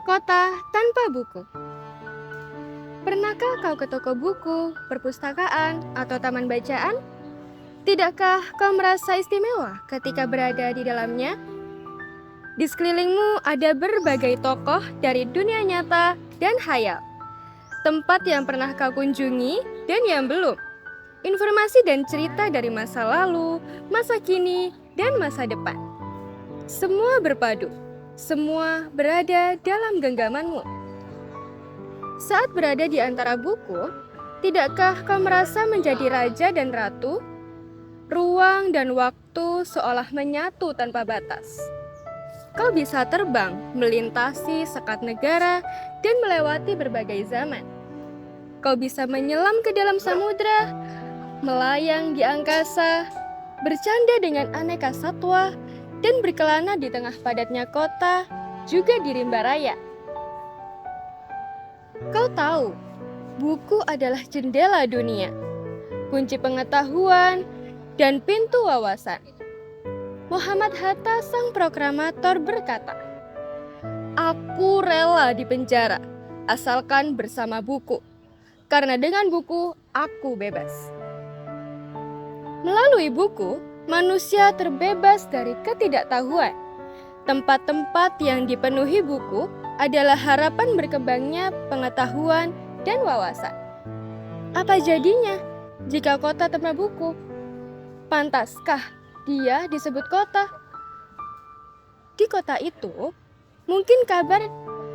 Kota tanpa buku. Pernahkah kau ke toko buku, perpustakaan, atau taman bacaan? Tidakkah kau merasa istimewa ketika berada di dalamnya? Di sekelilingmu ada berbagai tokoh dari dunia nyata dan khayal. Tempat yang pernah kau kunjungi dan yang belum. Informasi dan cerita dari masa lalu, masa kini, dan masa depan. Semua berpadu. Semua berada dalam genggamanmu. Saat berada di antara buku, tidakkah kau merasa menjadi raja dan ratu? Ruang dan waktu seolah menyatu tanpa batas. Kau bisa terbang, melintasi sekat negara, dan melewati berbagai zaman. Kau bisa menyelam ke dalam samudra, melayang di angkasa, bercanda dengan aneka satwa, dan berkelana di tengah padatnya kota, juga di rimba raya. Kau tahu, buku adalah jendela dunia, kunci pengetahuan, dan pintu wawasan. Muhammad Hatta sang proklamator berkata, "Aku rela dipenjara, asalkan bersama buku, karena dengan buku aku bebas." Melalui buku, manusia terbebas dari ketidaktahuan. Tempat-tempat yang dipenuhi buku adalah harapan berkembangnya pengetahuan dan wawasan. Apa jadinya jika kota tanpa buku? Pantaskah dia disebut kota? Di kota itu, mungkin kabar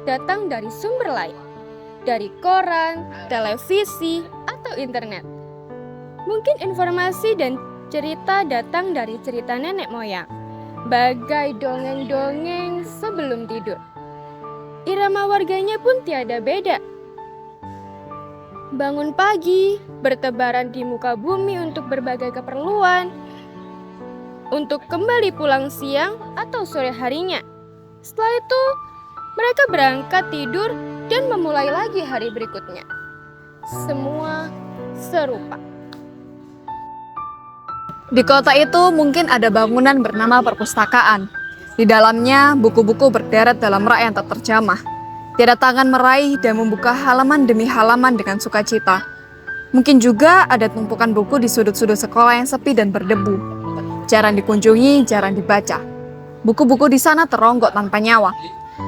datang dari sumber lain, dari koran, televisi, atau internet. Mungkin informasi dan cerita datang dari cerita nenek moyang, bagai dongeng-dongeng sebelum tidur. Irama warganya pun tiada beda. Bangun pagi, bertebaran di muka bumi untuk berbagai keperluan, untuk kembali pulang siang atau sore harinya. Setelah itu, mereka berangkat tidur dan memulai lagi hari berikutnya. Semua serupa. Di kota itu mungkin ada bangunan bernama perpustakaan. Di dalamnya buku-buku berderet dalam rak yang tak terjamah. Tiada tangan meraih dan membuka halaman demi halaman dengan sukacita. Mungkin juga ada tumpukan buku di sudut-sudut sekolah yang sepi dan berdebu. Jarang dikunjungi, jarang dibaca. Buku-buku di sana teronggok tanpa nyawa.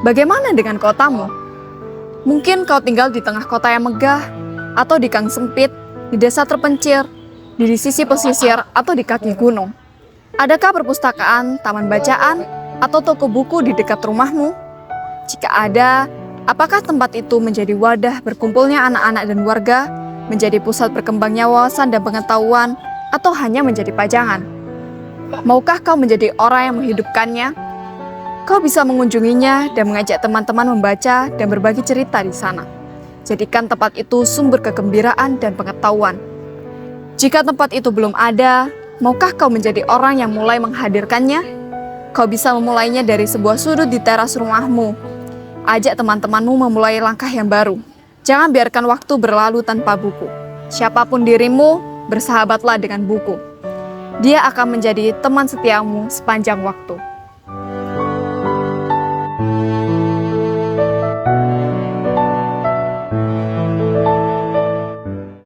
Bagaimana dengan kotamu? Mungkin kau tinggal di tengah kota yang megah, atau di gang sempit, di desa terpencil, di sisi pesisir, atau di kaki gunung. Adakah perpustakaan, taman bacaan, atau toko buku di dekat rumahmu? Jika ada, apakah tempat itu menjadi wadah berkumpulnya anak-anak dan warga, menjadi pusat berkembangnya wawasan dan pengetahuan, atau hanya menjadi pajangan? Maukah kau menjadi orang yang menghidupkannya? Kau bisa mengunjunginya dan mengajak teman-teman membaca dan berbagi cerita di sana. Jadikan tempat itu sumber kegembiraan dan pengetahuan. Jika tempat itu belum ada, maukah kau menjadi orang yang mulai menghadirkannya? Kau bisa memulainya dari sebuah sudut di teras rumahmu. Ajak teman-temanmu memulai langkah yang baru. Jangan biarkan waktu berlalu tanpa buku. Siapapun dirimu, bersahabatlah dengan buku. Dia akan menjadi teman setiamu sepanjang waktu.